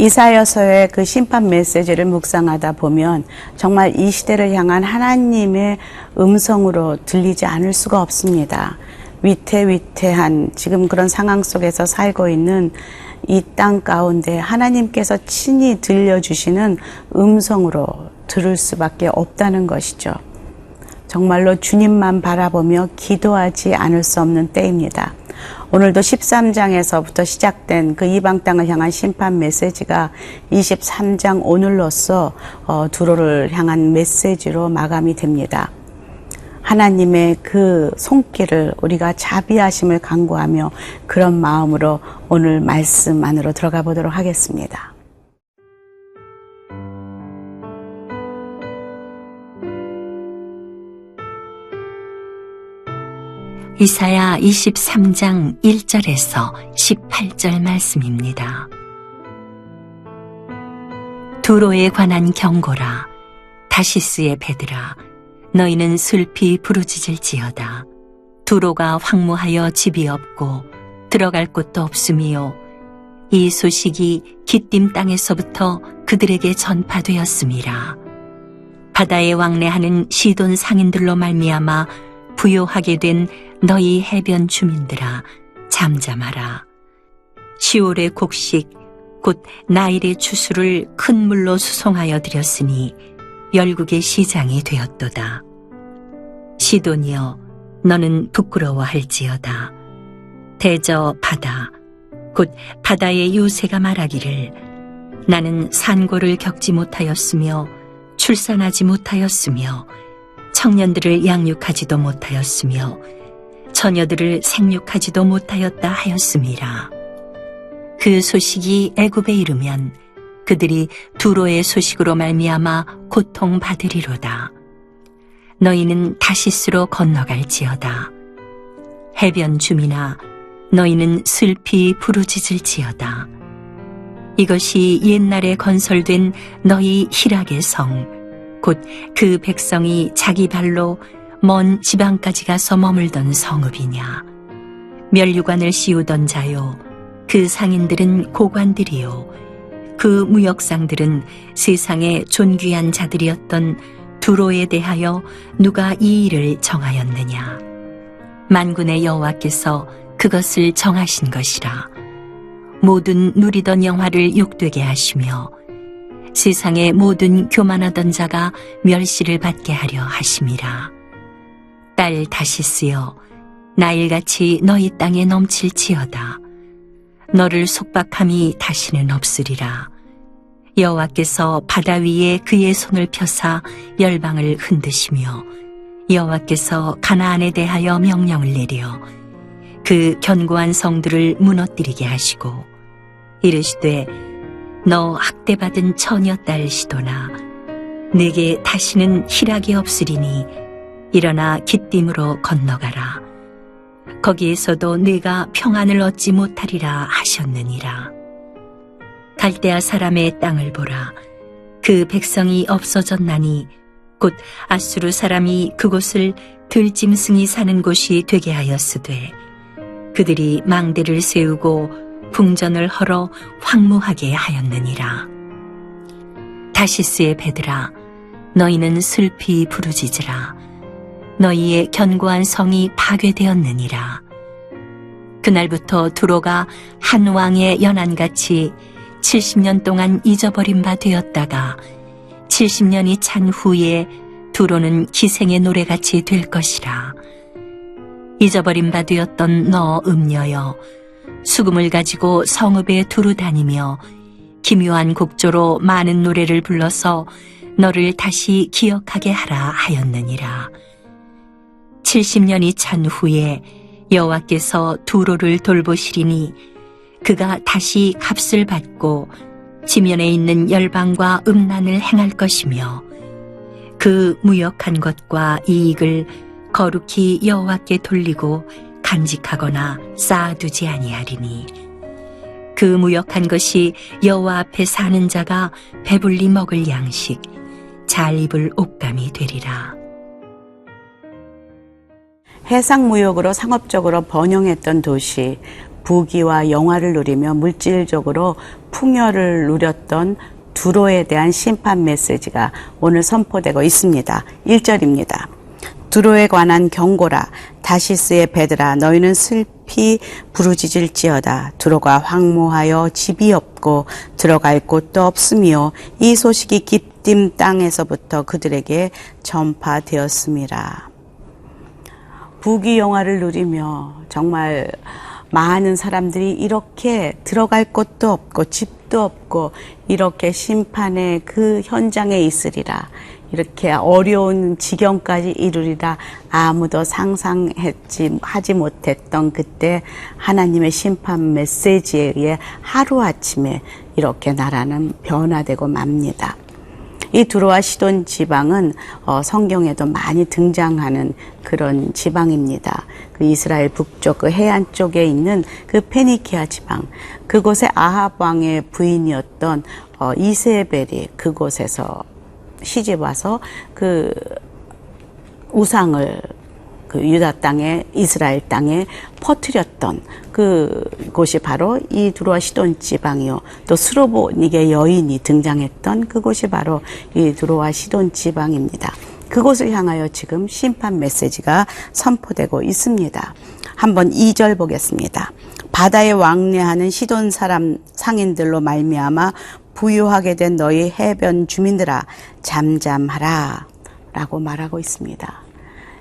이사야서의 그 심판 메시지를 묵상하다 보면 정말 이 시대를 향한 하나님의 음성으로 들리지 않을 수가 없습니다. 위태위태한 지금 그런 상황 속에서 살고 있는 이 땅 가운데 하나님께서 친히 들려주시는 음성으로 들을 수밖에 없다는 것이죠. 정말로 주님만 바라보며 기도하지 않을 수 없는 때입니다. 오늘도 13장에서부터 시작된 그 이방 땅을 향한 심판 메시지가 23장 오늘로써 두로를 향한 메시지로 마감이 됩니다. 하나님의 그 손길을 우리가 자비하심을 간구하며 그런 마음으로 오늘 말씀 안으로 들어가 보도록 하겠습니다. 이사야 23장 1절에서 18절 말씀입니다. 두로에 관한 경고라. 다시스의 배들아, 너희는 슬피 부르짖을지어다. 두로가 황무하여 집이 없고 들어갈 곳도 없음이요, 이 소식이 기띔 땅에서부터 그들에게 전파되었음이라. 바다에 왕래하는 시돈 상인들로 말미암아 부요하게 된 너희 해변 주민들아, 잠잠하라. 시올의 곡식 곧 나일의 추수를 큰 물로 수송하여 드렸으니 열국의 시장이 되었도다. 시돈이여, 너는 부끄러워할지어다. 대저 바다 곧 바다의 요새가 말하기를, 나는 산고를 겪지 못하였으며 출산하지 못하였으며 청년들을 양육하지도 못하였으며 처녀들을 생육하지도 못하였다 하였음이라. 그 소식이 애굽에 이르면 그들이 두로의 소식으로 말미암아 고통받으리로다. 너희는 다시스로 건너갈지어다. 해변 주민아, 너희는 슬피 부르짖을지어다. 이것이 옛날에 건설된 너희 희락의 성, 곧 그 백성이 자기 발로 먼 지방까지 가서 머물던 성읍이냐. 면류관을 씌우던 자요, 그 상인들은 고관들이요, 그 무역상들은 세상의 존귀한 자들이었던 두로에 대하여 누가 이 일을 정하였느냐. 만군의 여호와께서 그것을 정하신 것이라. 모든 누리던 영화를 욕되게 하시며 세상의 모든 교만하던 자가 멸시를 받게 하려 하심이라. 딸 다시스여, 나일같이 너희 땅에 넘칠지어다. 너를 속박함이 다시는 없으리라. 여호와께서 바다 위에 그의 손을 펴사 열방을 흔드시며 여호와께서 가나안에 대하여 명령을 내려 그 견고한 성들을 무너뜨리게 하시고 이르시되, 너 학대받은 처녀딸 시도나, 내게 다시는 희락이 없으리니 일어나 기띔으로 건너가라. 거기에서도 네가 평안을 얻지 못하리라 하셨느니라. 갈대아 사람의 땅을 보라. 그 백성이 없어졌나니 곧 아수르 사람이 그곳을 들짐승이 사는 곳이 되게 하였으되 그들이 망대를 세우고 궁전을 헐어 황무하게 하였느니라. 다시스의 배들아, 너희는 슬피 부르짖으라. 너희의 견고한 성이 파괴되었느니라. 그날부터 두로가 한 왕의 연한같이 70년 동안 잊어버린 바 되었다가 70년이 찬 후에 두로는 기생의 노래같이 될 것이라. 잊어버린 바 되었던 너 음녀여, 수금을 가지고 성읍에 두루 다니며 기묘한 곡조로 많은 노래를 불러서 너를 다시 기억하게 하라 하였느니라. 70년이 찬 후에 여호와께서 두로를 돌보시리니 그가 다시 값을 받고 지면에 있는 열방과 음란을 행할 것이며 그 무역한 것과 이익을 거룩히 여호와께 돌리고 간직하거나 쌓아두지 아니하리니 그 무역한 것이 여호와 앞에 사는 자가 배불리 먹을 양식, 잘 입을 옷감이 되리라. 해상무역으로 상업적으로 번영했던 도시, 부귀와 영화를 누리며 물질적으로 풍요를 누렸던 두로에 대한 심판 메시지가 오늘 선포되고 있습니다. 1절입니다. 두로에 관한 경고라. 다시스의 배들아, 너희는 슬피 부르짖을지어다. 두로가 황무하여 집이 없고 들어갈 곳도 없으며 이 소식이 깊dim 땅에서부터 그들에게 전파되었음이라. 부귀 영화를 누리며 정말 많은 사람들이 이렇게 들어갈 곳도 없고 집도 없고 이렇게 심판의 그 현장에 있으리라. 이렇게 어려운 지경까지 이르리라 아무도 하지 못했던 그때 하나님의 심판 메시지에 의해 하루아침에 이렇게 나라는 변화되고 맙니다. 이 두로와 시돈 지방은 성경에도 많이 등장하는 그런 지방입니다. 그 이스라엘 북쪽 그 해안 쪽에 있는 그 페니키아 지방, 그곳에 아합 왕의 부인이었던 이세벨이 그곳에서 시집 와서 그 우상을 그 유다 땅에 이스라엘 땅에 퍼뜨렸던 그곳이 바로 이 두로와 시돈 지방이요. 또 스로보닉의 여인이 등장했던 그곳이 바로 이 두로와 시돈 지방입니다. 그곳을 향하여 지금 심판 메시지가 선포되고 있습니다. 한번 2절 보겠습니다. 바다에 왕래하는 시돈 사람 상인들로 말미암아 부유하게 된 너희 해변 주민들아 잠잠하라 라고 말하고 있습니다.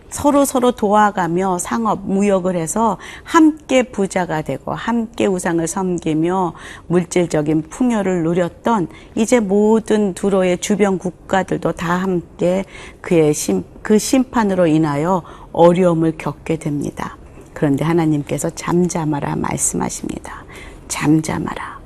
서로 도와가며 상업, 무역을 해서 함께 부자가 되고 함께 우상을 섬기며 물질적인 풍요를 누렸던 이제 모든 두로의 주변 국가들도 다 함께 그 심판으로 인하여 어려움을 겪게 됩니다. 그런데 하나님께서 잠잠하라 말씀하십니다. 잠잠하라.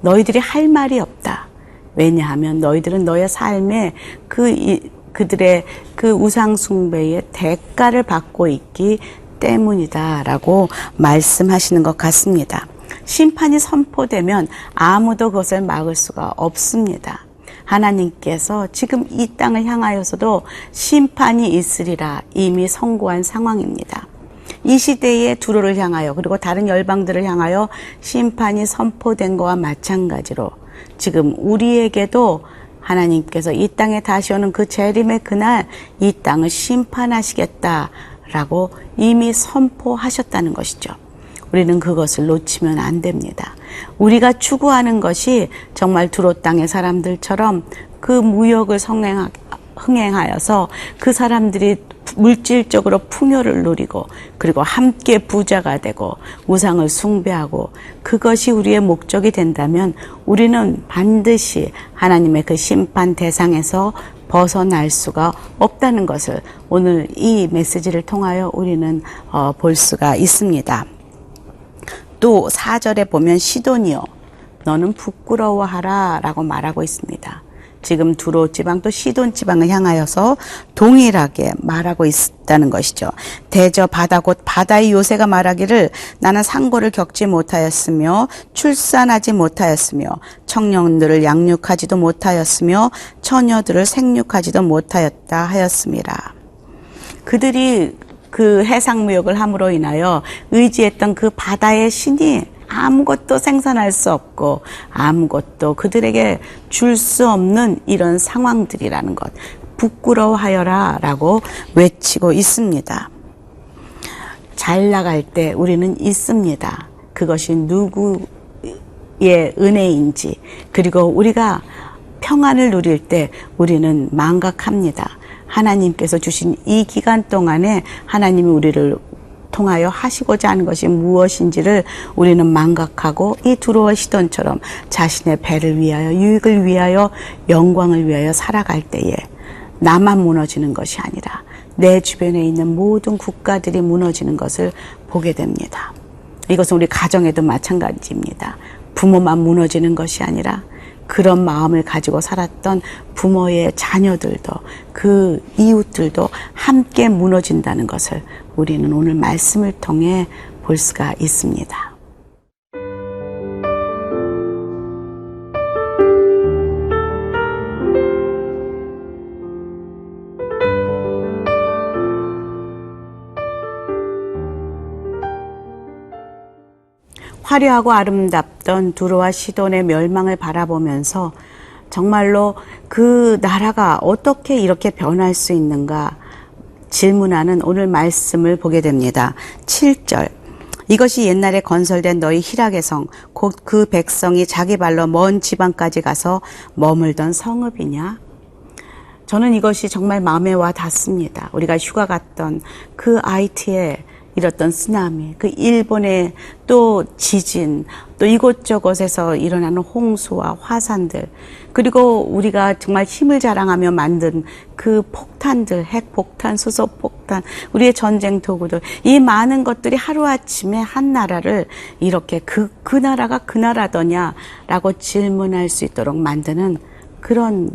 너희들이 할 말이 없다. 왜냐하면 너희들은 너의 삶에 그들의 그 우상 숭배의 대가를 받고 있기 때문이다라고 말씀하시는 것 같습니다. 심판이 선포되면 아무도 그것을 막을 수가 없습니다. 하나님께서 지금 이 땅을 향하여서도 심판이 있으리라 이미 선고한 상황입니다. 이 시대의 두로를 향하여 그리고 다른 열방들을 향하여 심판이 선포된 것과 마찬가지로 지금 우리에게도 하나님께서 이 땅에 다시 오는 그 재림의 그날 이 땅을 심판하시겠다라고 이미 선포하셨다는 것이죠. 우리는 그것을 놓치면 안 됩니다. 우리가 추구하는 것이 정말 두로 땅의 사람들처럼 그 무역을 흥행하여서 그 사람들이 물질적으로 풍요를 누리고 그리고 함께 부자가 되고 우상을 숭배하고 그것이 우리의 목적이 된다면 우리는 반드시 하나님의 그 심판 대상에서 벗어날 수가 없다는 것을 오늘 이 메시지를 통하여 우리는 볼 수가 있습니다. 또 4절에 보면 시돈이요 너는 부끄러워하라 라고 말하고 있습니다. 지금 두로 지방 또 시돈 지방을 향하여서 동일하게 말하고 있다는 것이죠. 대저 바다 곧 바다의 요새가 말하기를 나는 상고를 겪지 못하였으며 출산하지 못하였으며 청년들을 양육하지도 못하였으며 처녀들을 생육하지도 못하였다 하였습니다. 그들이 그 해상무역을 함으로 인하여 의지했던 그 바다의 신이 아무것도 생산할 수 없고 아무것도 그들에게 줄 수 없는 이런 상황들이라는 것, 부끄러워하여라 라고 외치고 있습니다. 잘 나갈 때 우리는 있습니다. 그것이 누구의 은혜인지, 그리고 우리가 평안을 누릴 때 우리는 망각합니다. 하나님께서 주신 이 기간 동안에 하나님이 우리를 통하여 하시고자 하는 것이 무엇인지를 우리는 망각하고 이 두로와 시돈처럼 자신의 배를 위하여 유익을 위하여 영광을 위하여 살아갈 때에 나만 무너지는 것이 아니라 내 주변에 있는 모든 국가들이 무너지는 것을 보게 됩니다. 이것은 우리 가정에도 마찬가지입니다. 부모만 무너지는 것이 아니라 그런 마음을 가지고 살았던 부모의 자녀들도 그 이웃들도 함께 무너진다는 것을 우리는 오늘 말씀을 통해 볼 수가 있습니다. 화려하고 아름답던 두로와 시돈의 멸망을 바라보면서 정말로 그 나라가 어떻게 이렇게 변할 수 있는가 질문하는 오늘 말씀을 보게 됩니다. 7절. 이것이 옛날에 건설된 너희 희락의 성, 곧 그 백성이 자기 발로 먼 지방까지 가서 머물던 성읍이냐? 저는 이것이 정말 마음에 와 닿습니다. 우리가 휴가 갔던 그 아이티에 일었던 쓰나미, 그 일본의 또 지진, 또 이곳저곳에서 일어나는 홍수와 화산들, 그리고 우리가 정말 힘을 자랑하며 만든 그 폭탄들, 핵폭탄, 수소폭탄, 우리의 전쟁 도구들, 이 많은 것들이 하루아침에 한 나라를 이렇게 그 나라가 그 나라더냐라고 질문할 수 있도록 만드는 그런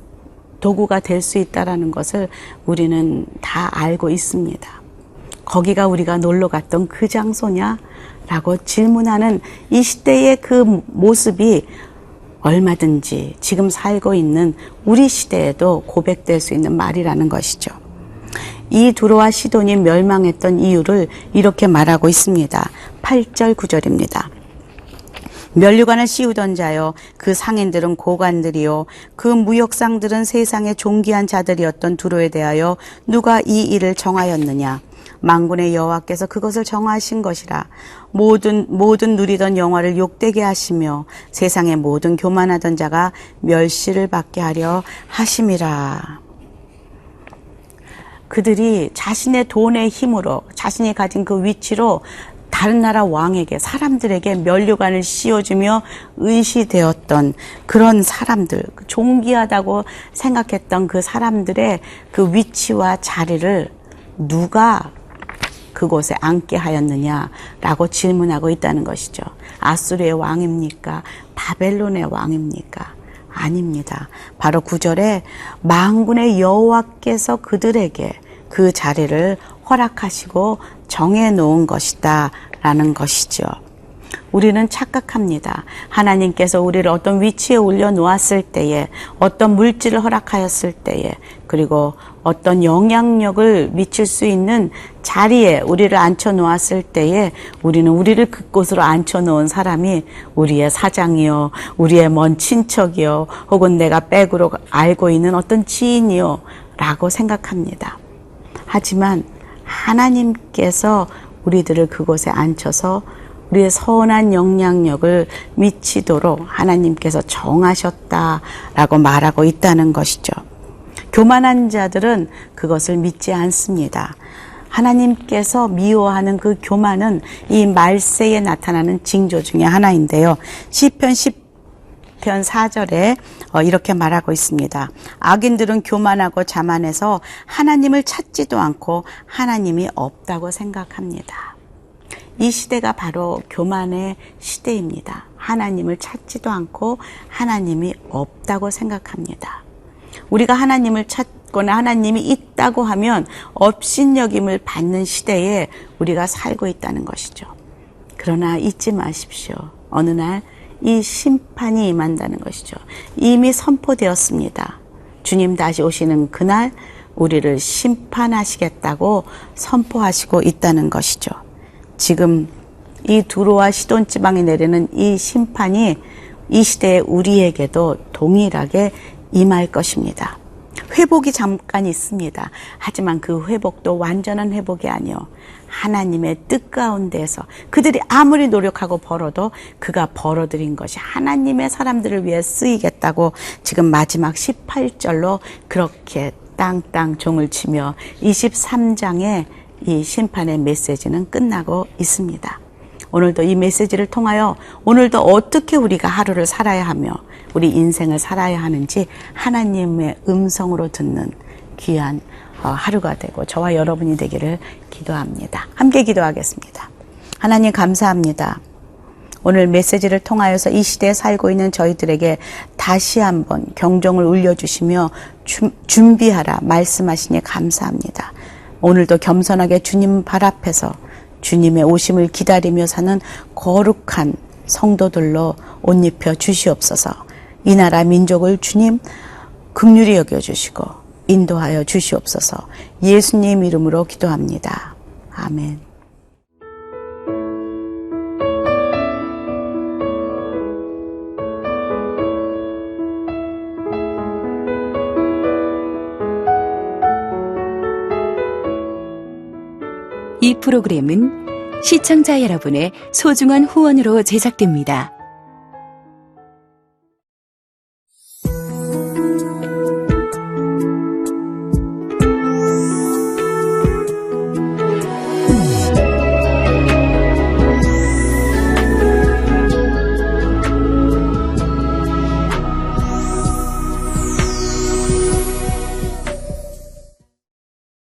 도구가 될 수 있다는 것을 우리는 다 알고 있습니다. 거기가 우리가 놀러 갔던 그 장소냐? 라고 질문하는 이 시대의 그 모습이 얼마든지 지금 살고 있는 우리 시대에도 고백될 수 있는 말이라는 것이죠. 이 두로와 시돈이 멸망했던 이유를 이렇게 말하고 있습니다. 8절 9절입니다. 면류관을 씌우던 자여 그 상인들은 고관들이요 그 무역상들은 세상의 존귀한 자들이었던 두로에 대하여 누가 이 일을 정하였느냐. 만군의 여호와께서 그것을 정하신 것이라. 모든 누리던 영화를 욕되게 하시며 세상의 모든 교만하던 자가 멸시를 받게 하려 하심이라. 그들이 자신의 돈의 힘으로 자신이 가진 그 위치로 다른 나라 왕에게 사람들에게 면류관을 씌워주며 의시되었던 그런 사람들, 존귀하다고 생각했던 그 사람들의 그 위치와 자리를 누가 그곳에 앉게 하였느냐라고 질문하고 있다는 것이죠. 아수르의 왕입니까? 바벨론의 왕입니까? 아닙니다. 바로 9절에 만군의 여호와께서 그들에게 그 자리를 허락하시고 정해놓은 것이다 라는 것이죠. 우리는 착각합니다. 하나님께서 우리를 어떤 위치에 올려놓았을 때에, 어떤 물질을 허락하였을 때에, 그리고 어떤 영향력을 미칠 수 있는 자리에 우리를 앉혀놓았을 때에 우리는 우리를 그곳으로 앉혀놓은 사람이 우리의 사장이요, 우리의 먼 친척이요, 혹은 내가 백으로 알고 있는 어떤 지인이요 라고 생각합니다. 하지만 하나님께서 우리들을 그곳에 앉혀서 우리의 선한 영향력을 미치도록 하나님께서 정하셨다라고 말하고 있다는 것이죠. 교만한 자들은 그것을 믿지 않습니다. 하나님께서 미워하는 그 교만은 이 말세에 나타나는 징조 중에 하나인데요. 시편 10편 4절에 이렇게 말하고 있습니다. 악인들은 교만하고 자만해서 하나님을 찾지도 않고 하나님이 없다고 생각합니다. 이 시대가 바로 교만의 시대입니다. 하나님을 찾지도 않고 하나님이 없다고 생각합니다. 우리가 하나님을 찾거나 하나님이 있다고 하면 업신여김을 받는 시대에 우리가 살고 있다는 것이죠. 그러나 잊지 마십시오. 어느 날 이 심판이 임한다는 것이죠. 이미 선포되었습니다. 주님 다시 오시는 그날 우리를 심판하시겠다고 선포하시고 있다는 것이죠. 지금 이 두로와 시돈 지방에 내리는 이 심판이 이 시대에 우리에게도 동일하게 임할 것입니다. 회복이 잠깐 있습니다. 하지만 그 회복도 완전한 회복이 아니요. 하나님의 뜻 가운데서 그들이 아무리 노력하고 벌어도 그가 벌어들인 것이 하나님의 사람들을 위해 쓰이겠다고 지금 마지막 18절로 그렇게 땅땅 종을 치며 23장의 이 심판의 메시지는 끝나고 있습니다. 오늘도 이 메시지를 통하여 오늘도 어떻게 우리가 하루를 살아야 하며 우리 인생을 살아야 하는지 하나님의 음성으로 듣는 귀한 하루가 되고 저와 여러분이 되기를 기도합니다. 함께 기도하겠습니다. 하나님 감사합니다. 오늘 메시지를 통하여서 이 시대에 살고 있는 저희들에게 다시 한번 경종을 울려주시며 준비하라 말씀하시니 감사합니다. 오늘도 겸손하게 주님 발 앞에서 주님의 오심을 기다리며 사는 거룩한 성도들로 옷 입혀 주시옵소서. 이 나라 민족을 주님 긍휼히 여겨주시고 인도하여 주시옵소서. 예수님 이름으로 기도합니다. 아멘. 이 프로그램은 시청자 여러분의 소중한 후원으로 제작됩니다.